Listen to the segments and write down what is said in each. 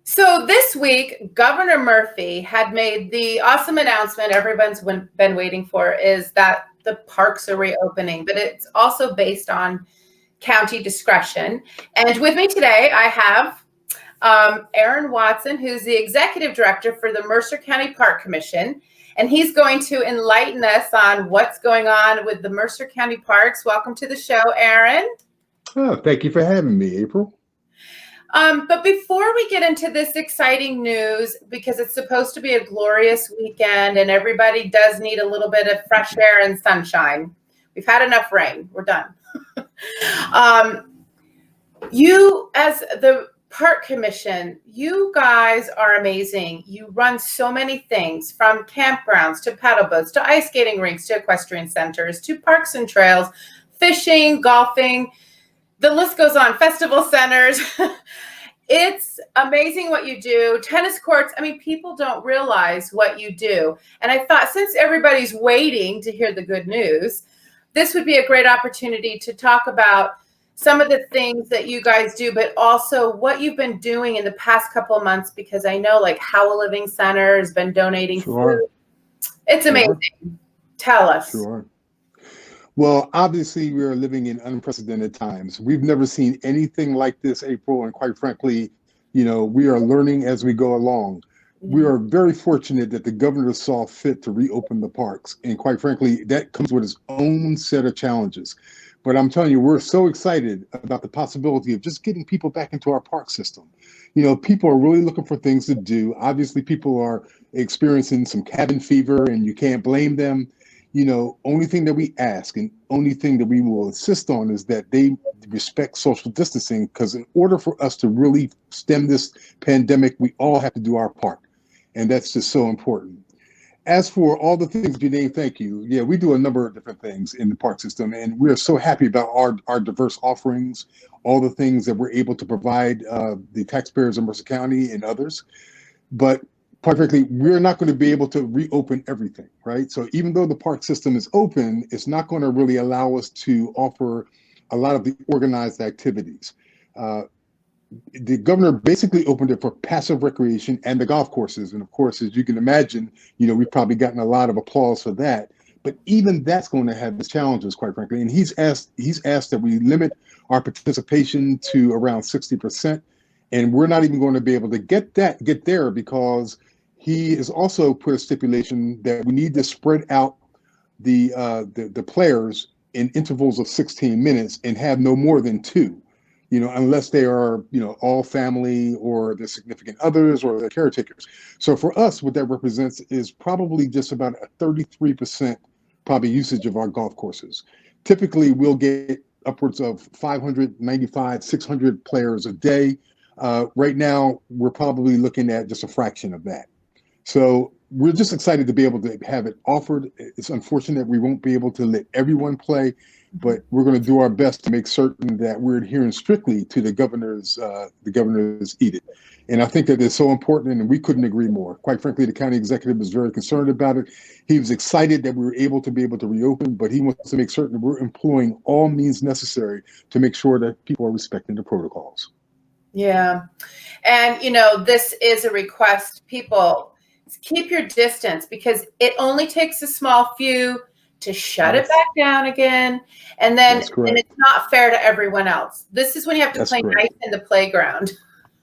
So this week, Governor Murphy had made the awesome announcement everyone's been waiting for, is that the parks are reopening, but it's also based on county discretion. And with me today, I have Aaron Watson, who's the executive director for the Mercer County Park Commission, and he's going to enlighten us on what's going on with the Mercer County Parks. Welcome to the show, Aaron. Oh, thank you for having me, April. But before we get into this exciting news, because it's supposed to be a glorious weekend and everybody does need a little bit of fresh air and sunshine. We've had enough rain. We're done. You, as the Park Commission, you guys are amazing. You run so many things, from campgrounds to paddle boats to ice skating rinks to equestrian centers to parks and trails, fishing, golfing. The list goes on, festival centers. It's amazing what you do. Tennis courts. I mean, people don't realize what you do. And I thought, since everybody's waiting to hear the good news, this would be a great opportunity to talk about some of the things that you guys do, but also what you've been doing in the past couple of months, because I know like How a Living Center has been donating food. It's amazing. Tell us. Sure. Well, obviously, we are living in unprecedented times. We've never seen anything like this, April, and quite frankly, we are learning as we go along. We are very fortunate that the governor saw fit to reopen the parks, and quite frankly, that comes with its own set of challenges. But I'm telling you, we're so excited about the possibility of just getting people back into our park system. People are really looking for things to do. Obviously, people are experiencing some cabin fever, and you can't blame them. Only thing that we ask and only thing that we will insist on is that they respect social distancing, because in order for us to really stem this pandemic, we all have to do our part. And that's just so important. As for all the things you named, thank you. Yeah, we do a number of different things in the park system, and we are so happy about our diverse offerings, all the things that we're able to provide the taxpayers of Mercer County and others. But quite frankly, we're not going to be able to reopen everything, right? So even though the park system is open, it's not going to really allow us to offer a lot of the organized activities. The governor basically opened it for passive recreation and the golf courses. And of course, as you can imagine, we've probably gotten a lot of applause for that. But even that's going to have its challenges, quite frankly. And he's asked that we limit our participation to around 60%. And we're not even going to be able to get there, because he has also put a stipulation that we need to spread out the players in intervals of 16 minutes and have no more than two, unless they are, all family or their significant others or their caretakers. So for us, what that represents is probably just about a 33% probably usage of our golf courses. Typically, we'll get upwards of 595, 600 players a day. Right now, we're probably looking at just a fraction of that. So we're just excited to be able to have it offered. It's unfortunate we won't be able to let everyone play, but we're going to do our best to make certain that we're adhering strictly to the governor's edict. And I think that it's so important, and we couldn't agree more. Quite frankly, the county executive is very concerned about it. He was excited that we were able to reopen, but he wants to make certain that we're employing all means necessary to make sure that people are respecting the protocols. Yeah. And, this is a request. People, keep your distance, because it only takes a small few to shut it back down again. And then and it's not fair to everyone else. This is when you have to play nice in the playground.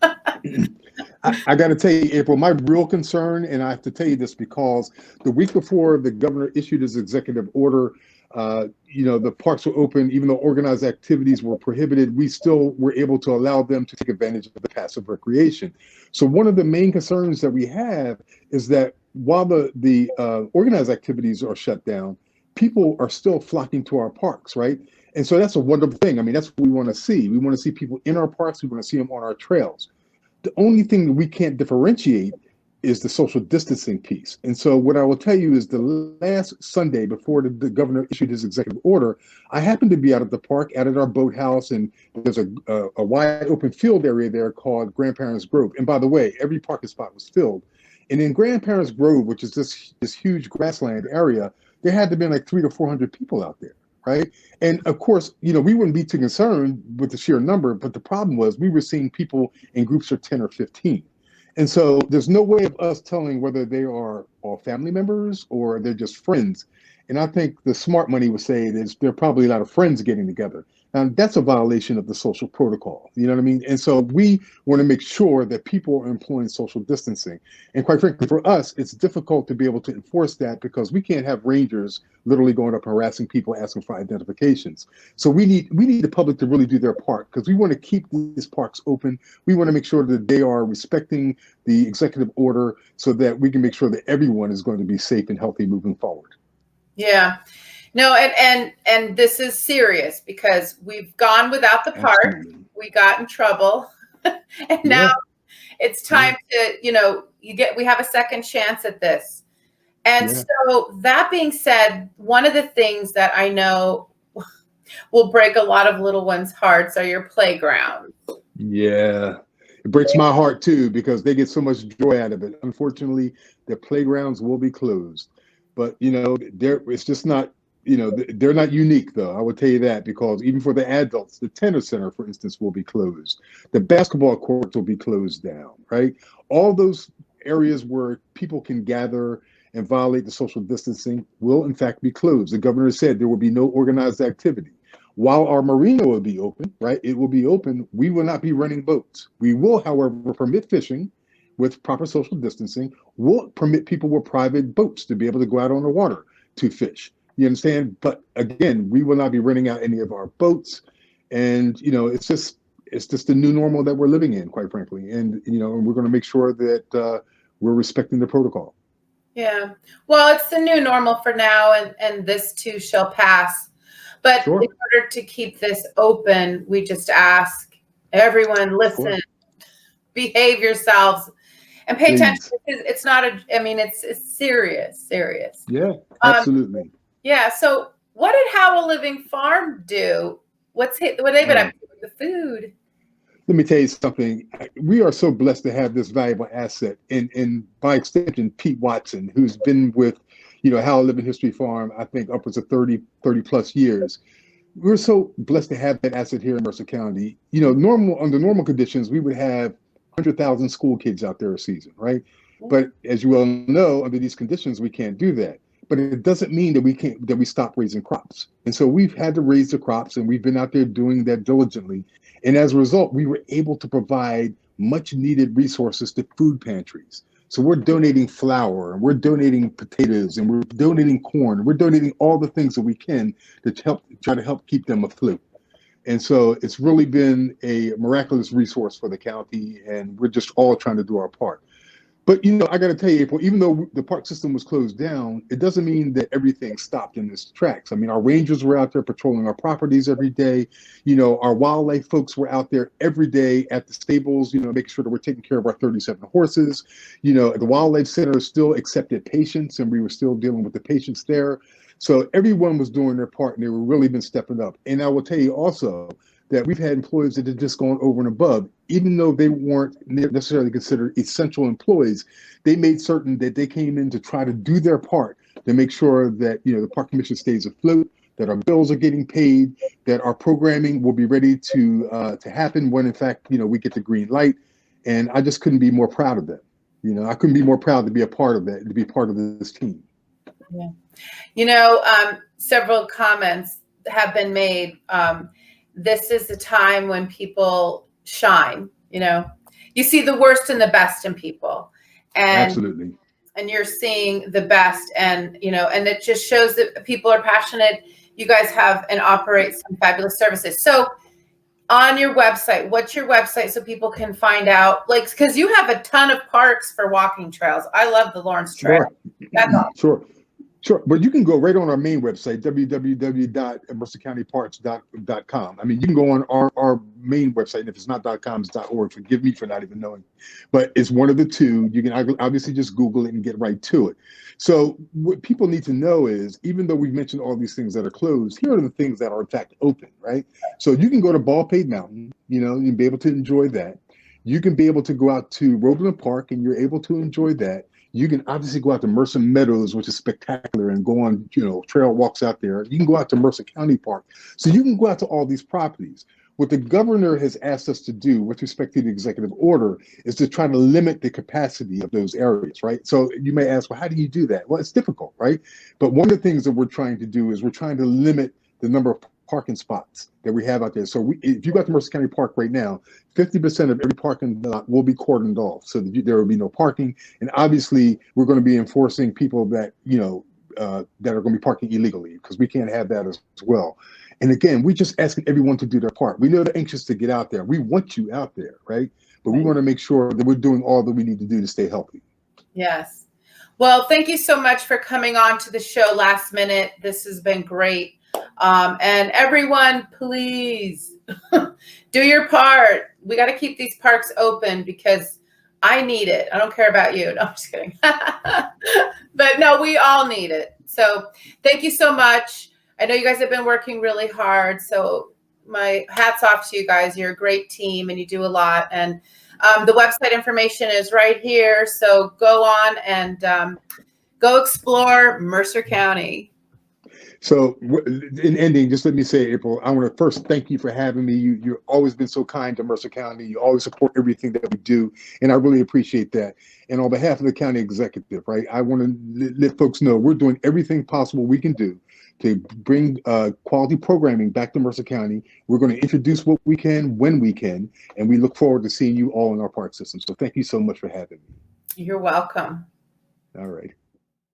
I got to tell you, April, my real concern, and I have to tell you this because the week before the governor issued his executive order, the parks were open. Even though organized activities were prohibited, we still were able to allow them to take advantage of the passive recreation. So one of the main concerns that we have is that while the organized activities are shut down, people are still flocking to our parks, right? And so that's a wonderful thing. I mean, that's what we want to see. We want to see people in our parks. We want to see them on our trails. The only thing that we can't differentiate is the social distancing piece. And so what I will tell you is the last Sunday before the governor issued his executive order, I happened to be out at the park, out at our boathouse, and there's a wide open field area there called Grandparents' Grove. And by the way, every parking spot was filled. And in Grandparents' Grove, which is this huge grassland area, there had to be like 300 to 400 people out there. Right. And of course, we wouldn't be too concerned with the sheer number. But the problem was we were seeing people in groups of 10 or 15. And so there's no way of us telling whether they are all family members or they're just friends. And I think the smart money would say is there are probably a lot of friends getting together. And that's a violation of the social protocol. You know what I mean? And so we want to make sure that people are employing social distancing. And quite frankly, for us, it's difficult to be able to enforce that because we can't have rangers literally going up harassing people, asking for identifications. So we need the public to really do their part because we want to keep these parks open. We want to make sure that they are respecting the executive order so that we can make sure that everyone is going to be safe and healthy moving forward. Yeah. No, and this is serious because we've gone without the park. Absolutely. We got in trouble. And now it's time to, we have a second chance at this. And so that being said, one of the things that I know will break a lot of little ones' hearts are your playgrounds. Yeah. It breaks my heart too because they get so much joy out of it. Unfortunately, the playgrounds will be closed. But it's just not, they're not unique though. I would tell you that because even for the adults, the tennis center, for instance, will be closed. The basketball courts will be closed down, right? All those areas where people can gather and violate the social distancing will in fact be closed. The governor said there will be no organized activity. While our marina will be open, right? It will be open. We will not be running boats. We will, however, permit fishing with proper social distancing. We'll permit people with private boats to be able to go out on the water to fish. You understand? But again, we will not be renting out any of our boats. And, it's just the new normal that we're living in, quite frankly. And, we're going to make sure that we're respecting the protocol. Yeah. Well, it's the new normal for now, and this too shall pass. But in order to keep this open, we just ask everyone, listen, behave yourselves, and pay attention because it's not it's serious. Yeah, absolutely. Yeah. So what did How a Living Farm do? What they've been up to with the food? Let me tell you something. We are so blessed to have this valuable asset, and by extension, Pete Watson, who's been with, How a Living History Farm, I think upwards of 30 plus years. We're so blessed to have that asset here in Mercer County. Under normal conditions, we would have 100,000 school kids out there a season, right? But as you well know, under these conditions, we can't do that. But it doesn't mean that we stop raising crops. And so we've had to raise the crops, and we've been out there doing that diligently. And as a result, we were able to provide much needed resources to food pantries. So we're donating flour, and we're donating potatoes, and we're donating corn. We're donating all the things that we can to try to help keep them afloat. And so it's really been a miraculous resource for the county, and we're just all trying to do our part. But, I got to tell you, April, even though the park system was closed down, it doesn't mean that everything stopped in its tracks. I mean, our rangers were out there patrolling our properties every day. Our wildlife folks were out there every day at the stables, making sure that we're taking care of our 37 horses. The wildlife center still accepted patients, and we were still dealing with the patients there. So everyone was doing their part, and they were really been stepping up. And I will tell you also that we've had employees that have just gone over and above, even though they weren't necessarily considered essential employees. They made certain that they came in to try to do their part to make sure that the Park Commission stays afloat, that our bills are getting paid, that our programming will be ready to happen when in fact we get the green light. And I just couldn't be more proud of them. I couldn't be more proud to be a part of that, to be part of this team. Yeah. Several comments have been made. This is the time when people shine. You see the worst and the best in people, and absolutely, and you're seeing the best, and and it just shows that people are passionate. You guys have and operate some fabulous services. So on your website, what's your website so people can find out, because you have a ton of parks for walking trails. I love the Lawrence Trail. That's awesome. Sure. But you can go right on our main website, www.mercercountyparks.com. I mean, you can go on our main website, and if it's not .com, it's .org. Forgive me for not even knowing. But it's one of the two. You can obviously just Google it and get right to it. So what people need to know is, even though we've mentioned all these things that are closed, here are the things that are in fact open, right? So you can go to Baldpate Mountain, and be able to enjoy that. You can be able to go out to Roebling Park, and you're able to enjoy that. You can obviously go out to Mercer Meadows, which is spectacular, and go on, trail walks out there. You can go out to Mercer County Park. So you can go out to all these properties. What the governor has asked us to do with respect to the executive order is to try to limit the capacity of those areas, right? So you may ask, well, how do you do that? Well, it's difficult, right? But one of the things that we're trying to do is we're trying to limit the number of parking spots that we have out there. So if you got to Mercer County Park right now, 50% of every parking lot will be cordoned off so that there will be no parking. And obviously, we're going to be enforcing people that, that are going to be parking illegally, because we can't have that as well. And again, we're just asking everyone to do their part. We know they're anxious to get out there. We want you out there, right? But we want to make sure that we're doing all that we need to do to stay healthy. Yes. Well, thank you so much for coming on to the show last minute. This has been great. And everyone, please do your part. We got to keep these parks open because I need it. I don't care about you. No, I'm just kidding. But no, we all need it. So thank you so much. I know you guys have been working really hard. So my hat's off to you guys. You're a great team and you do a lot. And the website information is right here. So go on and go explore Mercer County. So in ending, just let me say, April, I want to first thank you for having me. You've always been so kind to Mercer County. You always support everything that we do, and I really appreciate that. And on behalf of the county executive, right, I want to let folks know we're doing everything possible we can do to bring quality programming back to Mercer County. We're going to introduce what we can when we can, and we look forward to seeing you all in our park system. So thank you so much for having me. You're welcome. All right.